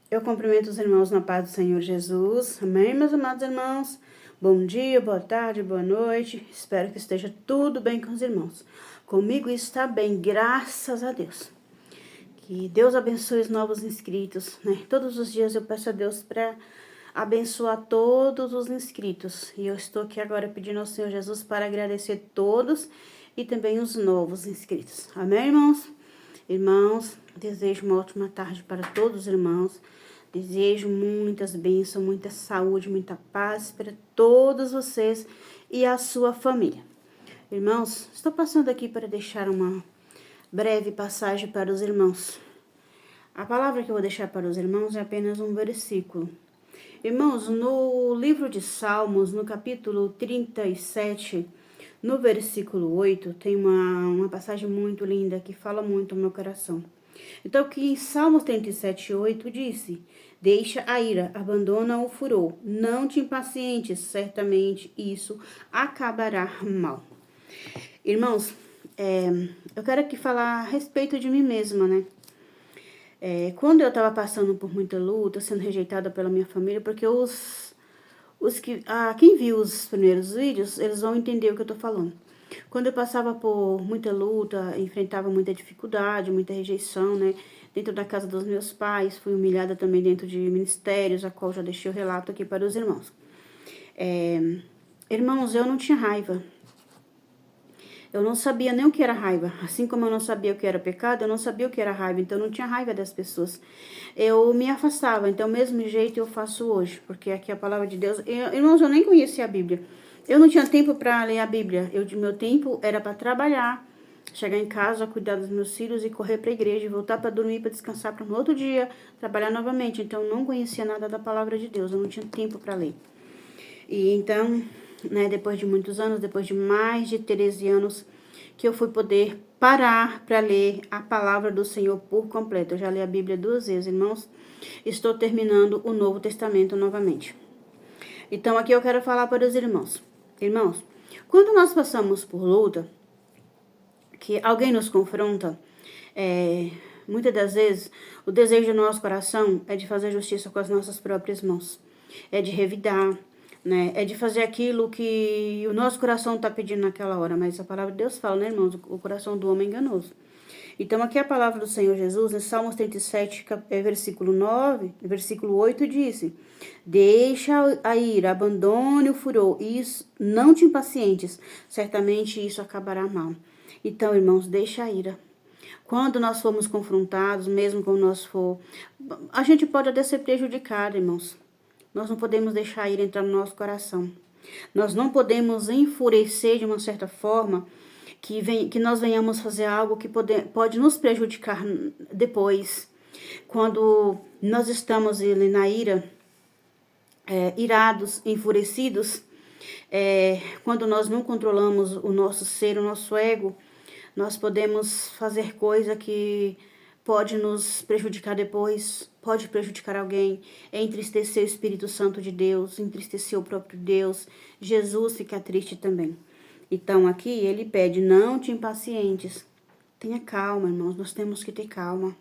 Eu cumprimento os irmãos na paz do Senhor Jesus. Amém, meus amados irmãos? Bom dia, boa tarde, boa noite. Espero que esteja tudo bem com os irmãos. Comigo está bem, graças a Deus. Que Deus abençoe os novos inscritos, né? Todos os dias eu peço a Deus para abençoar todos os inscritos. E eu estou aqui agora pedindo ao Senhor Jesus para agradecer todos e também os novos inscritos. Amém, irmãos? Irmãos, desejo uma ótima tarde para todos os irmãos. Desejo muitas bênçãos, muita saúde, muita paz para todos vocês e a sua família. Irmãos, estou passando aqui para deixar uma breve passagem para os irmãos. A palavra que eu vou deixar para os irmãos é apenas um versículo. Irmãos, no livro de Salmos, no capítulo 37, no versículo 8, tem uma passagem muito linda que fala muito ao meu coração. Então, que em Salmos 37, 8 disse: deixa a ira, abandona o furor, não te impacientes, certamente isso acabará mal. Irmãos, eu quero aqui falar a respeito de mim mesma, né? Quando eu estava passando por muita luta, sendo rejeitada pela minha família, porque quem viu os primeiros vídeos, eles vão entender o que eu tô falando. Quando eu passava por muita luta, enfrentava muita dificuldade, muita rejeição, né? Dentro da casa dos meus pais, fui humilhada também dentro de ministérios, a qual já deixei o relato aqui para os irmãos. Irmãos, eu não tinha raiva. Eu não sabia nem o que era raiva. Assim como eu não sabia o que era pecado, eu não sabia o que era raiva. Então, eu não tinha raiva das pessoas. Eu me afastava. Então, o mesmo jeito eu faço hoje. Porque aqui a palavra de Deus... Irmãos, eu nem conhecia a Bíblia. Eu não tinha tempo para ler a Bíblia. Meu tempo era para trabalhar, chegar em casa, cuidar dos meus filhos e correr para a igreja, voltar para dormir, para descansar, para no outro dia trabalhar novamente. Então, eu não conhecia nada da palavra de Deus. Eu não tinha tempo para ler. E então, né, depois de muitos anos, depois de mais de 13 anos, que eu fui poder parar para ler a palavra do Senhor por completo. Eu já li a Bíblia 2 vezes, irmãos. Estou terminando o Novo Testamento novamente. Então, aqui eu quero falar para os irmãos. Irmãos, quando nós passamos por luta, que alguém nos confronta, muitas das vezes, o desejo do nosso coração é de fazer justiça com as nossas próprias mãos. É de revidar, né? É de fazer aquilo que o nosso coração está pedindo naquela hora. Mas a palavra de Deus fala, né, irmãos? O coração do homem é enganoso. Então, aqui a palavra do Senhor Jesus, em Salmos 37, versículo 9, versículo 8, disse: deixa a ira, abandone o furor, isso, não te impacientes, certamente isso acabará mal. Então, irmãos, deixa a ira. Quando nós formos confrontados, mesmo quando nós for, a gente pode até ser prejudicado, irmãos. Nós não podemos deixar a ira entrar no nosso coração. Nós não podemos enfurecer de uma certa forma que nós venhamos fazer algo que pode nos prejudicar depois. Quando nós estamos na ira, irados, enfurecidos, quando nós não controlamos o nosso ser, o nosso ego, nós podemos fazer coisa que pode nos prejudicar depois, pode prejudicar alguém, entristecer o Espírito Santo de Deus, entristecer o próprio Deus, Jesus fica triste também. Então, aqui ele pede, não te impacientes. Tenha calma, irmãos, nós temos que ter calma.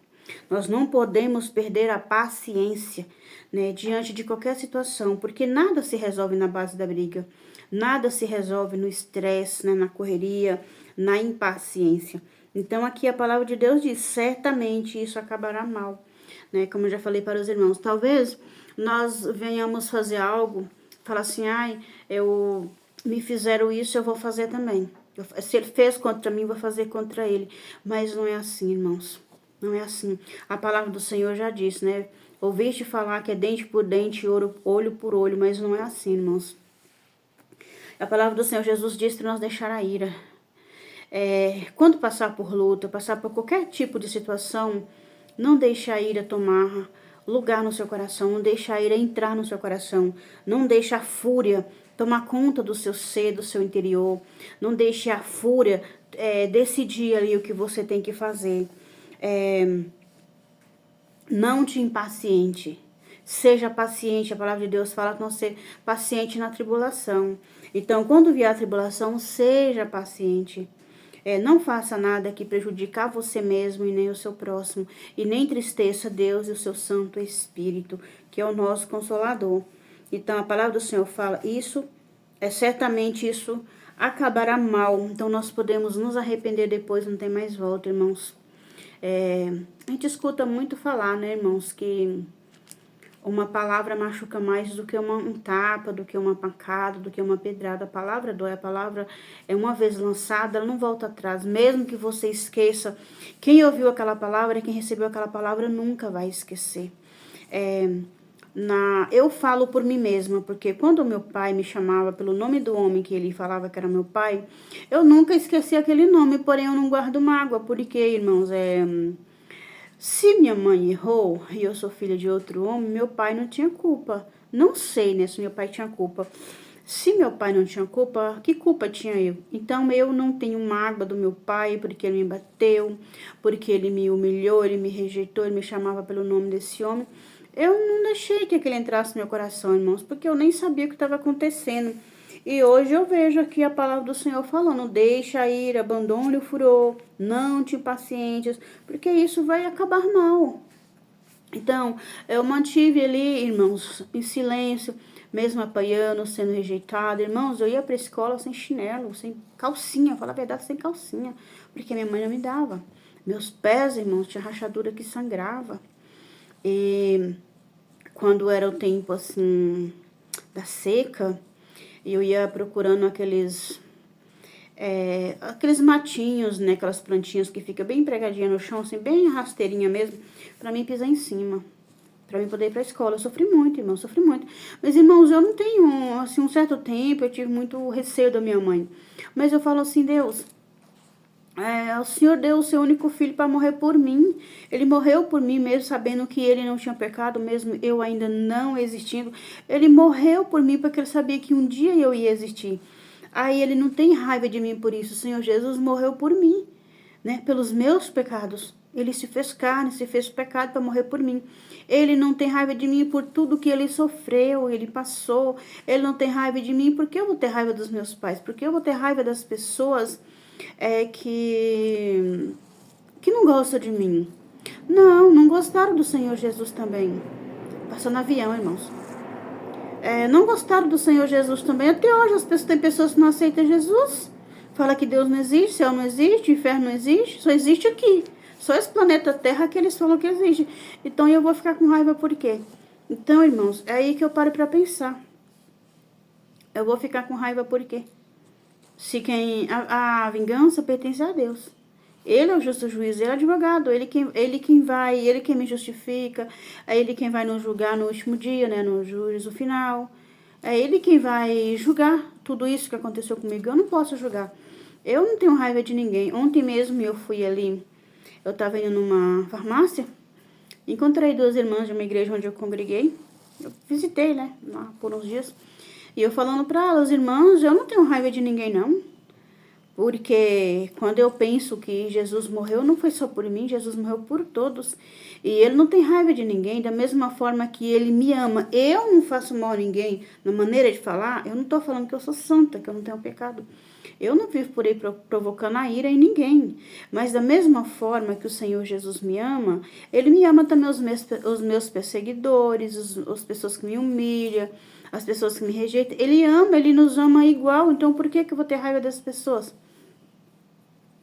Nós não podemos perder a paciência, né, diante de qualquer situação, porque nada se resolve na base da briga. Nada se resolve no estresse, né, na correria, na impaciência. Então, aqui a palavra de Deus diz, certamente isso acabará mal, né, como eu já falei para os irmãos. Talvez nós venhamos fazer algo, falar assim, me fizeram isso, eu vou fazer também. Se ele fez contra mim, eu vou fazer contra ele. Mas não é assim, irmãos. Não é assim. A palavra do Senhor já disse, né? Ouviste falar que é dente por dente, olho por olho, mas não é assim, irmãos. A palavra do Senhor Jesus diz para nós deixar a ira. Quando passar por luta, passar por qualquer tipo de situação, não deixe a ira tomar lugar no seu coração, não deixe a ira entrar no seu coração, não deixe a fúria tomar conta do seu ser, do seu interior, não deixe a fúria decidir ali o que você tem que fazer. Não te impaciente, seja paciente. A palavra de Deus fala que nós ser paciente na tribulação. Então, quando vier a tribulação, seja paciente. Não faça nada que prejudique a você mesmo e nem o seu próximo, e nem tristeça Deus e o seu Santo Espírito, que é o nosso Consolador. Então, a palavra do Senhor fala, certamente isso acabará mal. Então, nós podemos nos arrepender depois, não tem mais volta, irmãos. A gente escuta muito falar, né, irmãos, que uma palavra machuca mais do que um tapa, do que uma pancada, do que uma pedrada. A palavra dói, a palavra é uma vez lançada, ela não volta atrás. Mesmo que você esqueça, quem ouviu aquela palavra, quem recebeu aquela palavra, nunca vai esquecer. Eu falo por mim mesma, porque quando meu pai me chamava pelo nome do homem que ele falava que era meu pai, eu nunca esqueci aquele nome, porém eu não guardo mágoa, porque, irmãos, se minha mãe errou e eu sou filha de outro homem, meu pai não tinha culpa. Não sei, né, se meu pai tinha culpa. Se meu pai não tinha culpa, que culpa tinha eu? Então eu não tenho mágoa do meu pai porque ele me bateu, porque ele me humilhou, ele me rejeitou, ele me chamava pelo nome desse homem. Eu não deixei que aquele entrasse no meu coração, irmãos, porque eu nem sabia o que estava acontecendo. E hoje eu vejo aqui a palavra do Senhor falando, deixa ir, abandone o furor, não te impacientes, porque isso vai acabar mal. Então, eu mantive ali, irmãos, em silêncio, mesmo apanhando, sendo rejeitada. Irmãos, eu ia para a escola sem chinelo, sem calcinha, falar a verdade, sem calcinha, porque minha mãe não me dava. Meus pés, irmãos, tinha rachadura que sangrava. E quando era o tempo, assim, da seca, eu ia procurando aqueles matinhos, né, aquelas plantinhas que fica bem pregadinha no chão, assim, bem rasteirinha mesmo, pra mim pisar em cima, pra mim poder ir pra escola. Eu sofri muito, irmão, sofri muito. Mas, irmãos, eu não tenho, assim, um certo tempo, eu tive muito receio da minha mãe. Mas eu falo assim, Deus, o Senhor deu o seu único filho para morrer por mim. Ele morreu por mim, mesmo sabendo que ele não tinha pecado, mesmo eu ainda não existindo. Ele morreu por mim porque ele sabia que um dia eu ia existir. Aí ele não tem raiva de mim por isso. O Senhor Jesus morreu por mim, né? Pelos meus pecados. Ele se fez carne, se fez pecado para morrer por mim. Ele não tem raiva de mim por tudo que ele sofreu, ele passou. Ele não tem raiva de mim porque eu vou ter raiva dos meus pais, porque eu vou ter raiva das pessoas que não gostam de mim. Não gostaram do Senhor Jesus também. Passou no avião, irmãos. Não gostaram do Senhor Jesus também. Até hoje tem pessoas que não aceitam Jesus. Fala que Deus não existe, céu não existe, inferno não existe. Só existe aqui. Só esse planeta Terra que eles falam que existe. Então eu vou ficar com raiva por quê? Então, irmãos, é aí que eu paro para pensar. Eu vou ficar com raiva por quê? Se a vingança pertence a Deus. Ele é o justo juiz, ele é o advogado, ele quem me justifica, é ele quem vai nos julgar no último dia, né, no juízo final. É ele quem vai julgar tudo isso que aconteceu comigo. Eu não posso julgar. Eu não tenho raiva de ninguém. Ontem mesmo eu fui ali, eu estava indo numa farmácia, encontrei duas irmãs de uma igreja onde eu congreguei. Eu visitei, né, lá por uns dias. E eu falando para elas, irmãs, eu não tenho raiva de ninguém, não. Porque quando eu penso que Jesus morreu, não foi só por mim, Jesus morreu por todos. E ele não tem raiva de ninguém, da mesma forma que ele me ama. Eu não faço mal a ninguém. Na maneira de falar, eu não estou falando que eu sou santa, que eu não tenho pecado. Eu não vivo por aí provocando a ira em ninguém. Mas da mesma forma que o Senhor Jesus me ama, ele me ama também os meus perseguidores, as pessoas que me humilham, as pessoas que me rejeitam. Ele ama, ele nos ama igual. Então por que eu vou ter raiva dessas pessoas?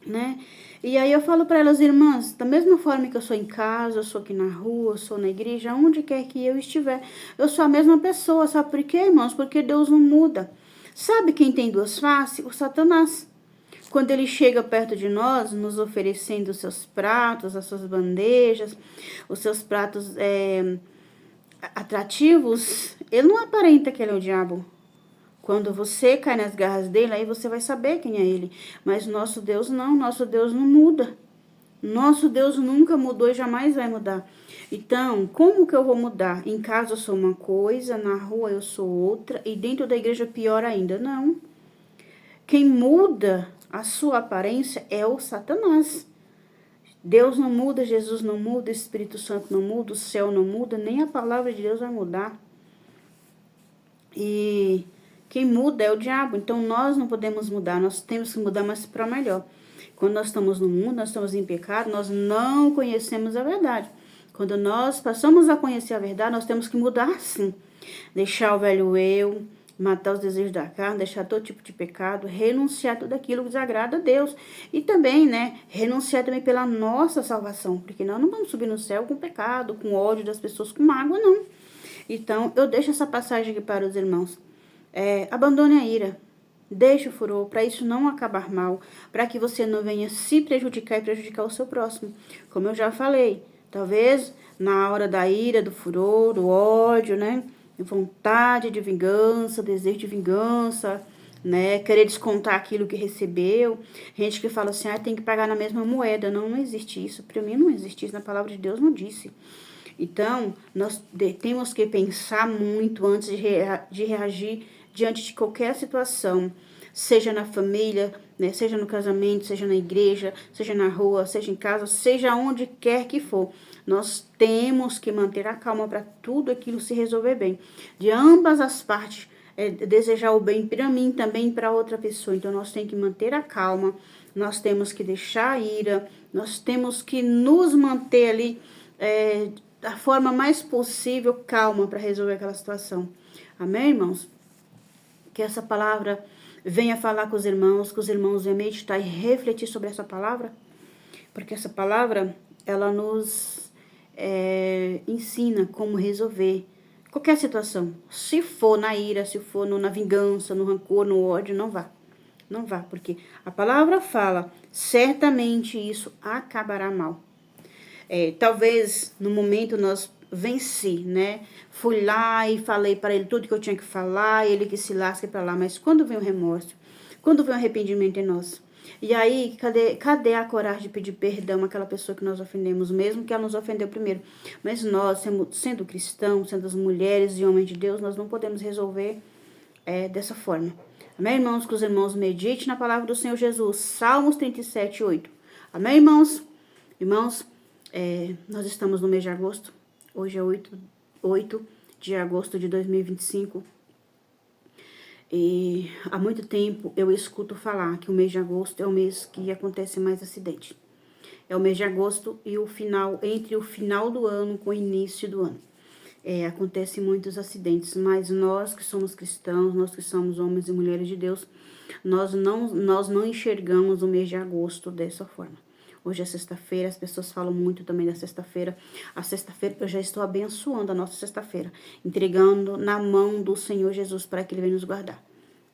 Né? E aí eu falo para elas, irmãs, da mesma forma que eu sou em casa, eu sou aqui na rua, eu sou na igreja, onde quer que eu estiver, eu sou a mesma pessoa, sabe por quê, irmãos? Porque Deus não muda. Sabe quem tem duas faces? O Satanás. Quando ele chega perto de nós, nos oferecendo os seus pratos, as suas bandejas, os seus pratos atrativos, ele não aparenta que ele é o diabo. Quando você cai nas garras dele, aí você vai saber quem é ele. Mas nosso Deus não, nosso Deus não muda. Nosso Deus nunca mudou e jamais vai mudar. Então, como que eu vou mudar? Em casa eu sou uma coisa, na rua eu sou outra, e dentro da igreja pior ainda. Não. Quem muda a sua aparência é o Satanás. Deus não muda, Jesus não muda, o Espírito Santo não muda, o céu não muda, nem a palavra de Deus vai mudar. Quem muda é o diabo, então nós não podemos mudar, nós temos que mudar, mas para melhor. Quando nós estamos no mundo, nós estamos em pecado, nós não conhecemos a verdade. Quando nós passamos a conhecer a verdade, nós temos que mudar sim. Deixar o velho eu, matar os desejos da carne, deixar todo tipo de pecado, renunciar tudo aquilo que desagrada a Deus. E também, né, renunciar também pela nossa salvação, porque nós não vamos subir no céu com pecado, com ódio das pessoas, com mágoa, não. Então, eu deixo essa passagem aqui para os irmãos. Abandone a ira. Deixe o furor, para isso não acabar mal, para que você não venha se prejudicar e prejudicar o seu próximo. Como eu já falei, talvez na hora da ira, do furor, do ódio, né? Vontade de vingança, desejo de vingança, né? Querer descontar aquilo que recebeu. Gente que fala assim, tem que pagar na mesma moeda. Não, não existe isso. Para mim não existe isso. Na palavra de Deus não disse. Então, nós temos que pensar muito antes de reagir diante de qualquer situação, seja na família, né, seja no casamento, seja na igreja, seja na rua, seja em casa, seja onde quer que for. Nós temos que manter a calma para tudo aquilo se resolver bem. De ambas as partes, desejar o bem para mim também para outra pessoa. Então, nós temos que manter a calma, nós temos que deixar a ira, nós temos que nos manter ali da forma mais possível calma para resolver aquela situação. Amém, irmãos? Que essa palavra venha falar com os irmãos venham meditar e refletir sobre essa palavra, porque essa palavra, ela nos ensina como resolver qualquer situação. Se for na ira, se for na vingança, no rancor, no ódio, não vá. Não vá, porque a palavra fala, certamente isso acabará mal. Talvez no momento nós venci, né? Fui lá e falei para ele tudo que eu tinha que falar, ele que se lasque para lá. Mas quando vem o remorso, quando vem o arrependimento em nós, e aí cadê a coragem de pedir perdão àquela pessoa que nós ofendemos, mesmo que ela nos ofendeu primeiro? Mas nós, sendo cristãos, sendo as mulheres e homens de Deus, nós não podemos resolver dessa forma. Amém, irmãos? Que os irmãos meditem na palavra do Senhor Jesus. Salmos 37, 8. Amém, irmãos? Irmãos, nós estamos no mês de agosto. Hoje é 8 de agosto de 2025. E há muito tempo eu escuto falar que o mês de agosto é o mês que acontece mais acidente. É o mês de agosto e entre o final do ano com o início do ano. Acontecem muitos acidentes, mas nós que somos cristãos, nós que somos homens e mulheres de Deus, nós não enxergamos o mês de agosto dessa forma. Hoje é sexta-feira, as pessoas falam muito também da sexta-feira. A sexta-feira, eu já estou abençoando a nossa sexta-feira, entregando na mão do Senhor Jesus para que Ele venha nos guardar,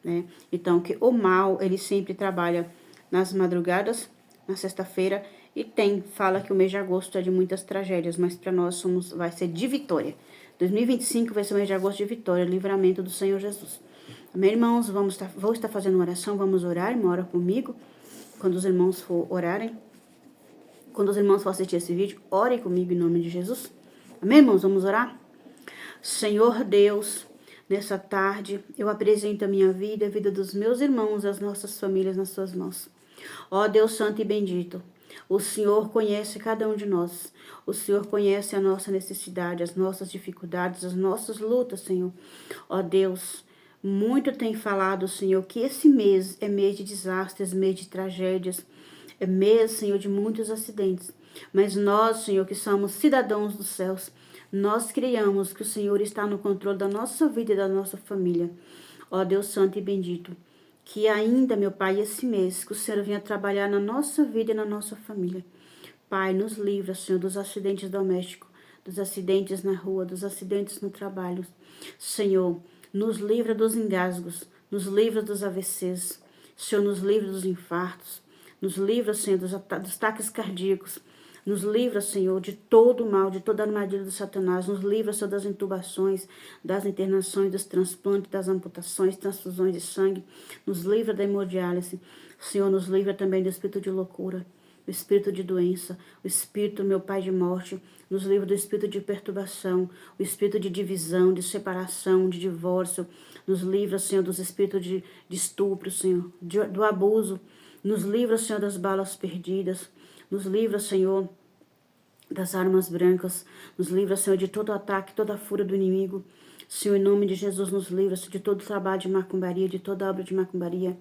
né? Então, que o mal, ele sempre trabalha nas madrugadas, na sexta-feira, e fala que o mês de agosto é de muitas tragédias, mas para nós vai ser de vitória. 2025 vai ser o mês de agosto de vitória, livramento do Senhor Jesus. Amém, irmãos? Vou estar fazendo uma oração, vamos orar, uma hora comigo, quando os irmãos for orarem. Quando os irmãos for assistir esse vídeo, orem comigo em nome de Jesus. Amém, irmãos? Vamos orar? Senhor Deus, nessa tarde, eu apresento a minha vida, a vida dos meus irmãos, as nossas famílias nas suas mãos. Ó Deus santo e bendito, o Senhor conhece cada um de nós. O Senhor conhece a nossa necessidade, as nossas dificuldades, as nossas lutas, Senhor. Ó Deus, muito tem falado, Senhor, que esse mês é mês de desastres, mês de tragédias, é mês, Senhor, de muitos acidentes. Mas nós, Senhor, que somos cidadãos dos céus, nós criamos que o Senhor está no controle da nossa vida e da nossa família. Ó Deus santo e bendito, que ainda, meu Pai, esse mês, que o Senhor venha trabalhar na nossa vida e na nossa família. Pai, nos livra, Senhor, dos acidentes domésticos, dos acidentes na rua, dos acidentes no trabalho. Senhor, nos livra dos engasgos, nos livra dos AVCs. Senhor, nos livra dos infartos. Nos livra, Senhor, dos ataques cardíacos. Nos livra, Senhor, de todo o mal, de toda a armadilha do Satanás. Nos livra, Senhor, das intubações, das internações, dos transplantes, das amputações, transfusões de sangue. Nos livra da hemodiálise. Senhor, nos livra também do espírito de loucura, o espírito de doença, o espírito, meu Pai, de morte. Nos livra do espírito de perturbação, o espírito de divisão, de separação, de divórcio. Nos livra, Senhor, dos espíritos de estupro, Senhor, do abuso. Nos livra, Senhor, das balas perdidas. Nos livra, Senhor, das armas brancas. Nos livra, Senhor, de todo ataque, toda a fúria do inimigo. Senhor, em nome de Jesus, nos livra de todo trabalho de macumbaria, de toda obra de macumbaria,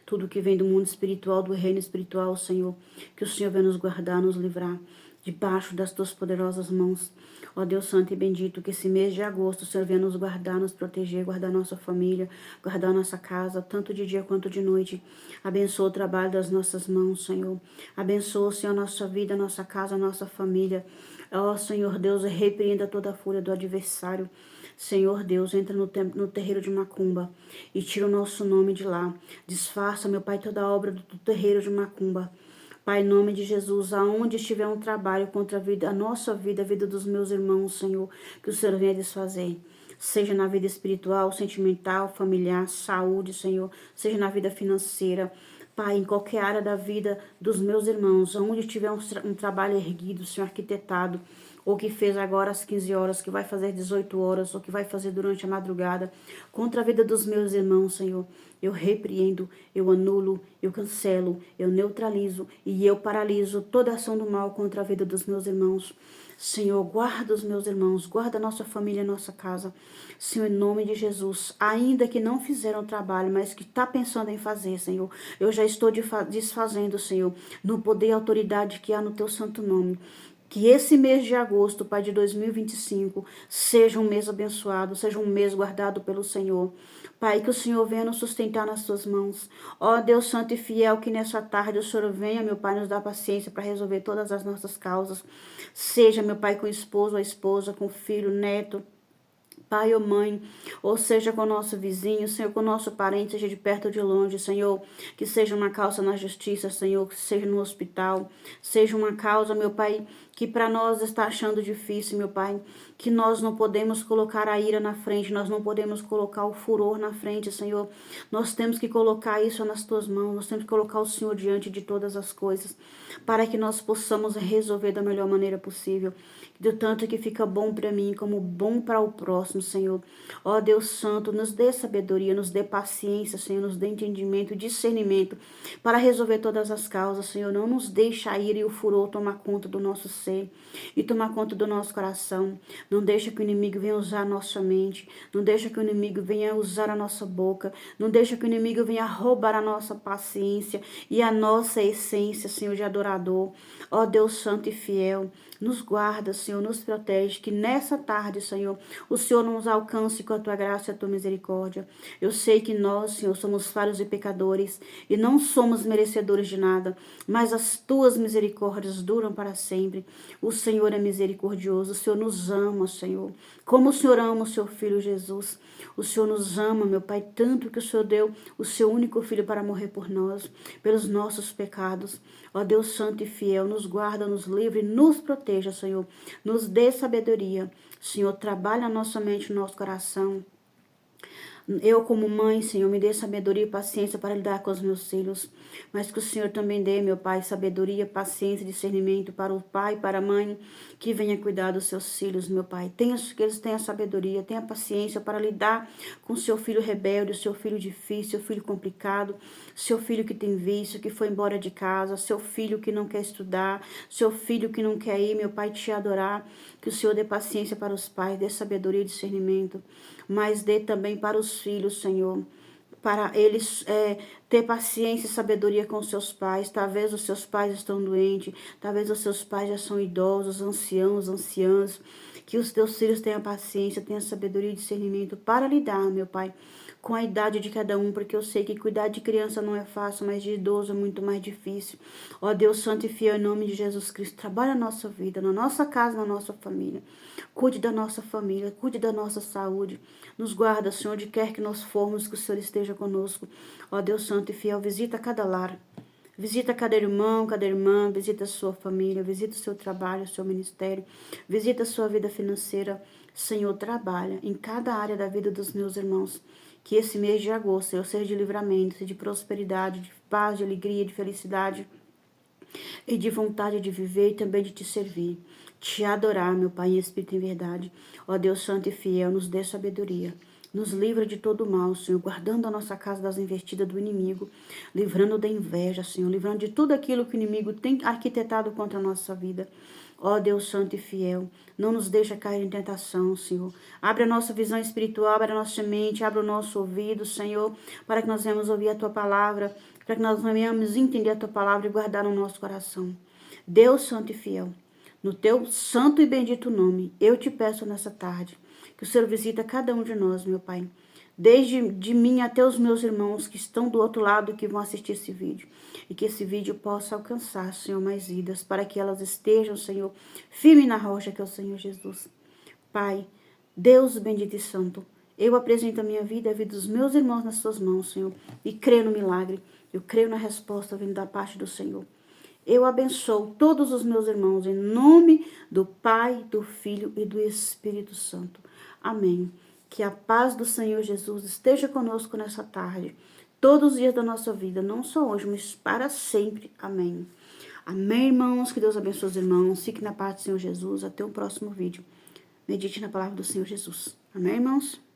tudo que vem do mundo espiritual, do reino espiritual, Senhor, que o Senhor venha nos guardar, nos livrar, debaixo das tuas poderosas mãos. Ó Deus Santo e bendito, que esse mês de agosto o Senhor venha nos guardar, nos proteger, guardar nossa família, guardar nossa casa, tanto de dia quanto de noite. Abençoa o trabalho das nossas mãos, Senhor. Abençoa, Senhor, a nossa vida, a nossa casa, a nossa família. Ó Senhor Deus, repreenda toda a fúria do adversário. Senhor Deus, entra no terreiro de macumba e tira o nosso nome de lá. Disfarça, meu Pai, toda a obra do terreiro de macumba. Pai, em nome de Jesus, aonde estiver um trabalho contra a vida, a nossa vida, a vida dos meus irmãos, Senhor, que o Senhor venha desfazer. Seja na vida espiritual, sentimental, familiar, saúde, Senhor, seja na vida financeira. Pai, em qualquer área da vida dos meus irmãos, aonde tiver um trabalho erguido, Senhor, arquitetado, ou que fez agora às 15 horas, que vai fazer 18 horas, ou que vai fazer durante a madrugada, contra a vida dos meus irmãos, Senhor, eu repreendo, eu anulo, eu cancelo, eu neutralizo e eu paraliso toda ação do mal contra a vida dos meus irmãos. Senhor, guarda os meus irmãos, guarda a nossa família, a nossa casa. Senhor, em nome de Jesus, ainda que não fizeram o trabalho, mas que está pensando em fazer, Senhor, eu já estou desfazendo, Senhor, no poder e autoridade que há no teu santo nome. Que esse mês de agosto, Pai, de 2025, seja um mês abençoado, seja um mês guardado pelo Senhor. Pai, que o Senhor venha nos sustentar nas suas mãos. Ó Deus Santo e Fiel, que nessa tarde o Senhor venha, meu Pai, nos dar paciência para resolver todas as nossas causas. Seja, meu Pai, com o esposo, a esposa, com o filho, neto, pai ou mãe, ou seja com o nosso vizinho, Senhor, com o nosso parente, seja de perto ou de longe, Senhor, que seja uma causa na justiça, Senhor, que seja no hospital, seja uma causa, meu Pai, que para nós está achando difícil, meu Pai, que nós não podemos colocar a ira na frente, nós não podemos colocar o furor na frente, Senhor, nós temos que colocar isso nas tuas mãos, nós temos que colocar o Senhor diante de todas as coisas, para que nós possamos resolver da melhor maneira possível, do tanto que fica bom para mim, como bom para o próximo, Senhor. Ó Deus Santo, nos dê sabedoria, nos dê paciência, Senhor, nos dê entendimento, discernimento, para resolver todas as causas, Senhor. Não nos deixe a ira e o furor tomar conta do nosso ser e tomar conta do nosso coração. Não deixe que o inimigo venha usar a nossa mente, não deixe que o inimigo venha usar a nossa boca, não deixe que o inimigo venha roubar a nossa paciência e a nossa essência, Senhor, de adorador. Ó Deus Santo e Fiel, nos guarda, Senhor, nos protege, que nessa tarde, Senhor, o Senhor nos alcance com a tua graça e a tua misericórdia. Eu sei que nós, Senhor, somos falhos e pecadores e não somos merecedores de nada, mas as tuas misericórdias duram para sempre. O Senhor é misericordioso, o Senhor nos ama, Senhor, como o Senhor ama o seu Filho Jesus. O Senhor nos ama, meu Pai, tanto que o Senhor deu o seu único Filho para morrer por nós, pelos nossos pecados. Ó Deus Santo e Fiel, nos guarda, nos livre, nos proteja, Senhor. Nos dê sabedoria. Senhor, trabalha a nossa mente, o nosso coração. Eu, como mãe, Senhor, me dê sabedoria e paciência para lidar com os meus filhos. Mas que o Senhor também dê, meu Pai, sabedoria, paciência e discernimento para o pai e para a mãe que venha cuidar dos seus filhos, meu Pai. Que eles tenham sabedoria, tenham paciência para lidar com seu filho rebelde, seu filho difícil, seu filho complicado, seu filho que tem vício, que foi embora de casa, seu filho que não quer estudar, seu filho que não quer ir, meu Pai, te adorar. Que o Senhor dê paciência para os pais, dê sabedoria e discernimento, mas dê também para os filhos, Senhor, para eles ter paciência e sabedoria com seus pais. Talvez os seus pais estão doentes, talvez os seus pais já são idosos, anciãos, anciãs. Que os teus filhos tenham paciência, tenham sabedoria e discernimento para lidar, meu Pai, com a idade de cada um, porque eu sei que cuidar de criança não é fácil, mas de idoso é muito mais difícil. Ó Deus Santo e Fiel, em nome de Jesus Cristo, trabalha a nossa vida, na nossa casa, na nossa família. Cuide da nossa família, cuide da nossa saúde. Nos guarda, Senhor, onde quer que nós formos, que o Senhor esteja conosco. Ó Deus Santo e Fiel, visita cada lar. Visita cada irmão, cada irmã, visita a sua família, visita o seu trabalho, o seu ministério, visita a sua vida financeira. Senhor, trabalha em cada área da vida dos meus irmãos. Que esse mês de agosto eu seja de livramento, de prosperidade, de paz, de alegria, de felicidade e de vontade de viver e também de te servir. Te adorar, meu Pai, em espírito e em verdade. Ó Deus Santo e Fiel, nos dê sabedoria. Nos livra de todo o mal, Senhor, guardando a nossa casa das investidas do inimigo, livrando da inveja, Senhor, livrando de tudo aquilo que o inimigo tem arquitetado contra a nossa vida. Ó Deus santo e fiel, não nos deixa cair em tentação, Senhor. Abre a nossa visão espiritual, abre a nossa mente, abre o nosso ouvido, Senhor, para que nós venhamos ouvir a Tua palavra, para que nós venhamos entender a Tua palavra e guardar no nosso coração. Deus santo e fiel, no Teu santo e bendito nome, eu te peço nessa tarde, que o Senhor visita cada um de nós, meu Pai. Desde de mim até os meus irmãos que estão do outro lado, que vão assistir esse vídeo. E que esse vídeo possa alcançar, Senhor, mais vidas, para que elas estejam, Senhor, firme na rocha que é o Senhor Jesus. Pai, Deus bendito e santo, eu apresento a minha vida e a vida dos meus irmãos nas suas mãos, Senhor, e creio no milagre. Eu creio na resposta vindo da parte do Senhor. Eu abençoo todos os meus irmãos em nome do Pai, do Filho e do Espírito Santo. Amém. Que a paz do Senhor Jesus esteja conosco nessa tarde, todos os dias da nossa vida, não só hoje, mas para sempre. Amém. Amém, irmãos. Que Deus abençoe os irmãos. Fique na paz do Senhor Jesus. Até o próximo vídeo. Medite na palavra do Senhor Jesus. Amém, irmãos?